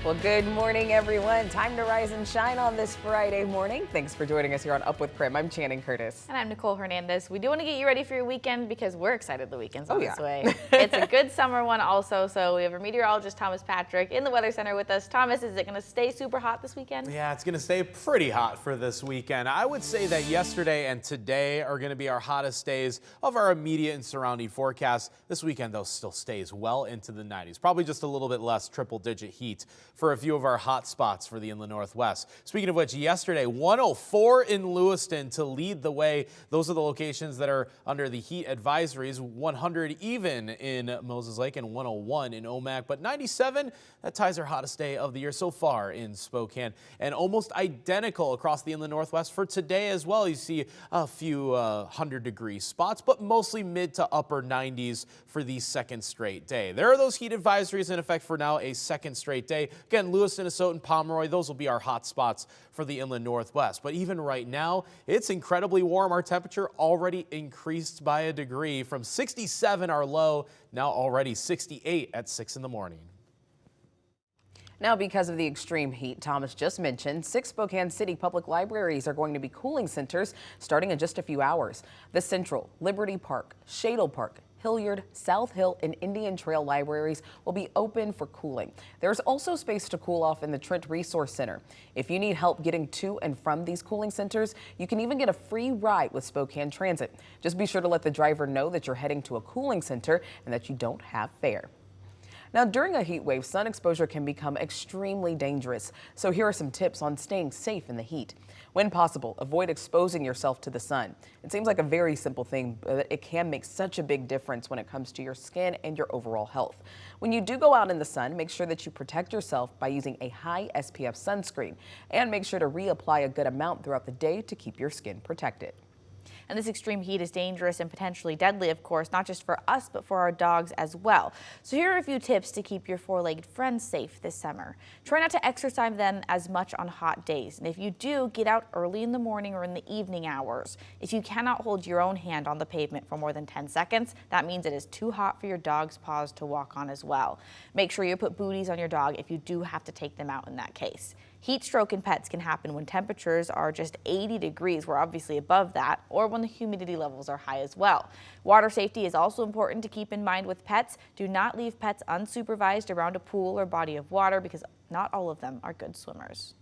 Well, good morning, everyone. Time to rise and shine on this Friday morning. Thanks for joining us here on Up with KREM. I'm Channing Curtis. And I'm Nicole Hernandez. We do want to get you ready for your weekend because we're excited the weekend's on its way. Yeah. It's a good summer one also, so we have our meteorologist Thomas Patrick in the Weather Center with us. Thomas, is it going to stay super hot this weekend? Yeah, it's going to stay pretty hot for this weekend. I would say that yesterday and today are going to be our hottest days of our immediate and surrounding forecast. This weekend, though, still stays well into the 90s. Probably just a little bit less triple-digit heat for a few of our hot spots for the inland Northwest. Speaking of which, yesterday, 104 in Lewiston to lead the way. Those are the locations that are under the heat advisories. 100 even in Moses Lake and 101 in Omak. But 97, that ties our hottest day of the year so far in Spokane. And almost identical across the inland Northwest for today as well. You see a few 100-degree spots, but mostly mid to upper 90s for the second straight day. There are those heat advisories in effect for now, a second straight day. Again, Lewiston, Minnesota, Pomeroy, those will be our hot spots for the inland Northwest. But even right now, it's incredibly warm. Our temperature already increased by a degree from 67, our low, now already 68 at 6 in the morning. Now, because of the extreme heat Thomas just mentioned, 6 Spokane City public libraries are going to be cooling centers starting in just a few hours. The Central, Liberty Park, Shadle Park, Hilliard, South Hill, and Indian Trail libraries will be open for cooling. There's also space to cool off in the Trent Resource Center. If you need help getting to and from these cooling centers, you can even get a free ride with Spokane Transit. Just be sure to let the driver know that you're heading to a cooling center and that you don't have fare. Now, during a heat wave, sun exposure can become extremely dangerous. So here are some tips on staying safe in the heat. When possible, avoid exposing yourself to the sun. It seems like a very simple thing, but it can make such a big difference when it comes to your skin and your overall health. When you do go out in the sun, make sure that you protect yourself by using a high SPF sunscreen, and make sure to reapply a good amount throughout the day to keep your skin protected. And this extreme heat is dangerous and potentially deadly, of course, not just for us, but for our dogs as well. So here are a few tips to keep your four-legged friends safe this summer. Try not to exercise them as much on hot days. And if you do, get out early in the morning or in the evening hours. If you cannot hold your own hand on the pavement for more than 10 seconds, that means it is too hot for your dog's paws to walk on as well. Make sure you put booties on your dog if you do have to take them out in that case. Heat stroke in pets can happen when temperatures are just 80 degrees. We're obviously above that, or when the humidity levels are high as well. Water safety is also important to keep in mind with pets. Do not leave pets unsupervised around a pool or body of water because not all of them are good swimmers.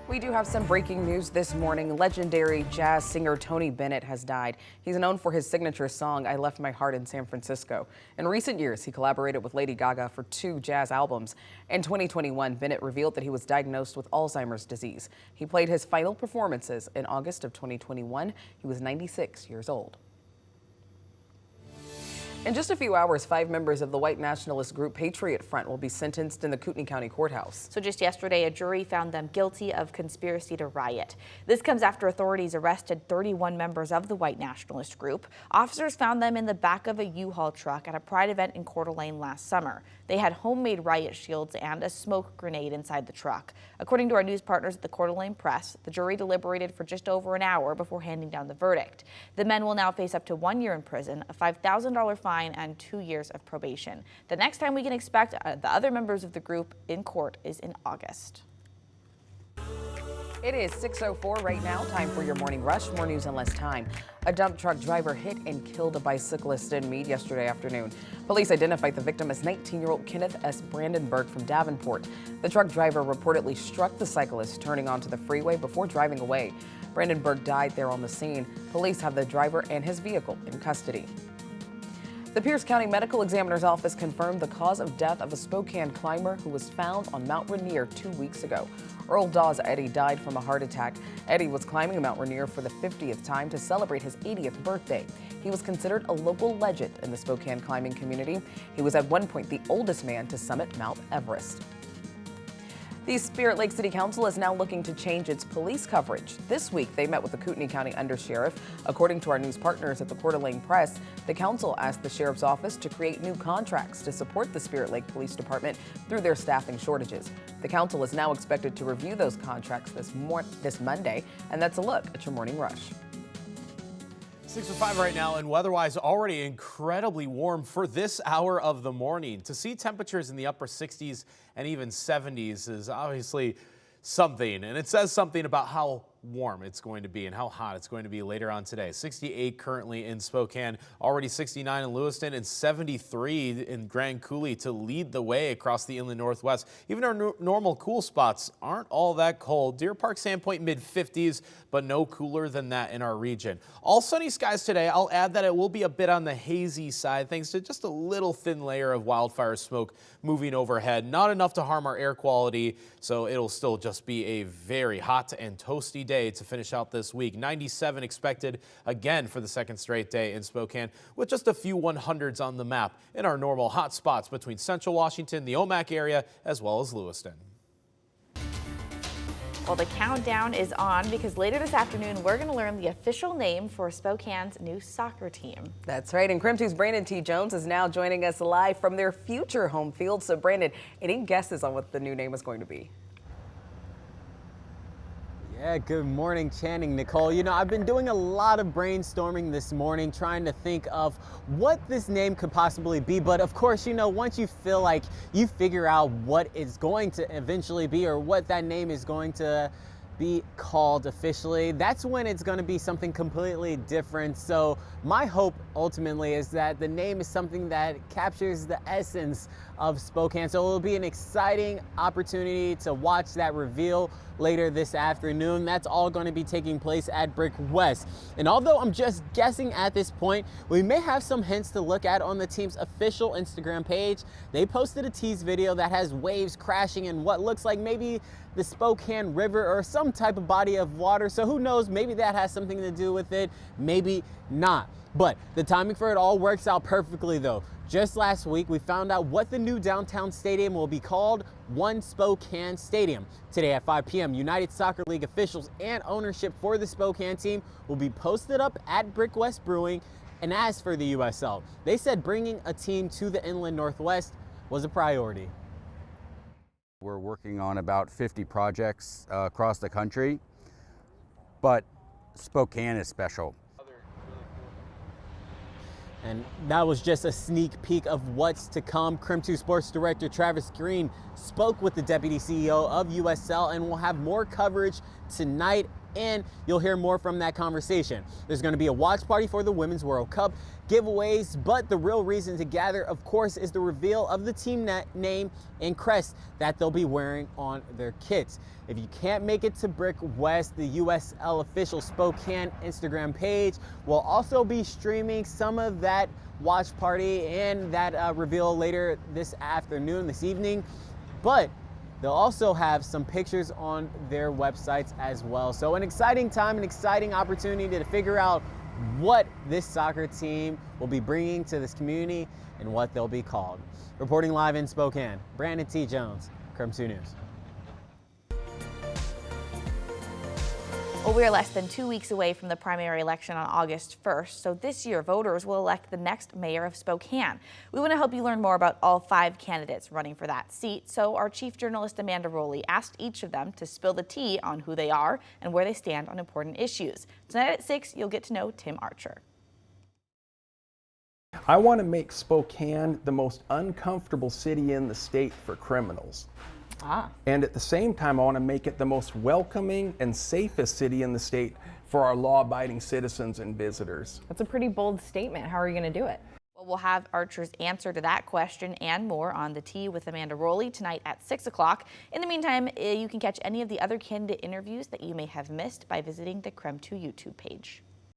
We do have some breaking news this morning. Legendary jazz singer Tony Bennett has died. He's known for his signature song, I Left My Heart in San Francisco. In recent years, he collaborated with Lady Gaga for 2 jazz albums. In 2021, Bennett revealed that he was diagnosed with Alzheimer's disease. He played his final performances in August of 2021. He was 96 years old. In just a few hours, 5 members of the white nationalist group Patriot Front will be sentenced in the Kootenai County Courthouse. So just yesterday, a jury found them guilty of conspiracy to riot. This comes after authorities arrested 31 members of the white nationalist group. Officers found them in the back of a U-Haul truck at a Pride event in Coeur d'Alene last summer. They had homemade riot shields and a smoke grenade inside the truck. According to our news partners at the Coeur d'Alene Press, the jury deliberated for just over an hour before handing down the verdict. The men will now face up to 1 year in prison, a $5,000 fine, and 2 years of probation. The next time we can expect the other members of the group in court is in August. It is 6:04 right now. Time for your morning rush. More news in less time. A dump truck driver hit and killed a bicyclist in Meade yesterday afternoon. Police identified the victim as 19-year-old Kenneth S. Brandenburg from Davenport. The truck driver reportedly struck the cyclist turning onto the freeway before driving away. Brandenburg died there on the scene. Police have the driver and his vehicle in custody. The Pierce County Medical Examiner's Office confirmed the cause of death of a Spokane climber who was found on Mount Rainier 2 weeks ago. Earl Dawes Eddie died from a heart attack. Eddie was climbing Mount Rainier for the 50th time to celebrate his 80th birthday. He was considered a local legend in the Spokane climbing community. He was at one point the oldest man to summit Mount Everest. The Spirit Lake City Council is now looking to change its police coverage. This week, they met with the Kootenai County Undersheriff. According to our news partners at the Coeur d'Alene Press, the council asked the sheriff's office to create new contracts to support the Spirit Lake Police Department through their staffing shortages. The council is now expected to review those contracts this Monday, and that's a look at your morning rush. 6:05 right now, and weather-wise already incredibly warm for this hour of the morning. To see temperatures in the upper 60s and even 70s is obviously something, and it says something about how warm it's going to be and how hot it's going to be later on today. 68 currently in Spokane, already 69 in Lewiston, and 73 in Grand Coulee to lead the way across the inland northwest. Even our normal cool spots aren't all that cold. Deer Park, Sandpoint, mid-50s, but no cooler than that in our region. All sunny skies today. I'll add that it will be a bit on the hazy side thanks to just a little thin layer of wildfire smoke moving overhead. Not enough to harm our air quality, so it'll still just be a very hot and toasty day to finish out this week. 97 expected again for the second straight day in Spokane, with just a few 100s on the map in our normal hot spots between central Washington, the Omak area, as well as Lewiston. Well, the countdown is on because later this afternoon, we're going to learn the official name for Spokane's new soccer team. That's right. And KREM 2's Brandon T. Jones is now joining us live from their future home field. So, Brandon, any guesses on what the new name is going to be? Yeah, good morning, Channing, Nicole. You know, I've been doing a lot of brainstorming this morning, trying to think of what this name could possibly be. But of course, you know, once you feel like you figure out what it's going to eventually be or what that name is going to be called officially, that's when it's going to be something completely different. So my hope ultimately is that the name is something that captures the essence of Spokane. So it'll be an exciting opportunity to watch that reveal later this afternoon. That's all going to be taking place at Brick West. And although I'm just guessing at this point, we may have some hints to look at on the team's official Instagram page. They posted a tease video that has waves crashing in what looks like maybe the Spokane River or some type of body of water. So who knows, maybe that has something to do with it, maybe not. But the timing for it all works out perfectly though. Just last week, we found out what the new downtown stadium will be called, One Spokane Stadium. Today at 5 p.m., United Soccer League officials and ownership for the Spokane team will be posted up at Brick West Brewing. And as for the USL, they said bringing a team to the Inland Northwest was a priority. We're working on about 50 projects across the country, but Spokane is special. And that was just a sneak peek of what's to come. KREM 2 Sports Director Travis Green spoke with the Deputy CEO of USL, and we'll have more coverage tonight, and you'll hear more from that conversation. There's going to be a watch party for the Women's World Cup, giveaways, but the real reason to gather, of course, is the reveal of the team name and crest that they'll be wearing on their kits. If you can't make it to Brick West, the USL official Spokane Instagram page will also be streaming some of that watch party and that reveal later this afternoon, this evening. But they'll also have some pictures on their websites as well. So an exciting time, an exciting opportunity to figure out what this soccer team will be bringing to this community and what they'll be called. Reporting live in Spokane, Brandon T. Jones, KREM 2 News. Well, we are less than 2 weeks away from the primary election on August 1st, so this year voters will elect the next mayor of Spokane. We want to help you learn more about all 5 candidates running for that seat, so our chief journalist Amanda Rowley asked each of them to spill the tea on who they are and where they stand on important issues. Tonight at 6, you'll get to know Tim Archer. I want to make Spokane the most uncomfortable city in the state for criminals. And at the same time, I want to make it the most welcoming and safest city in the state for our law-abiding citizens and visitors. That's a pretty bold statement. How are you going to do it? Well, we'll have Archer's answer to that question and more on The Tea with Amanda Rowley tonight at 6 o'clock. In the meantime, you can catch any of the other candidate interviews that you may have missed by visiting the KREM 2 YouTube page.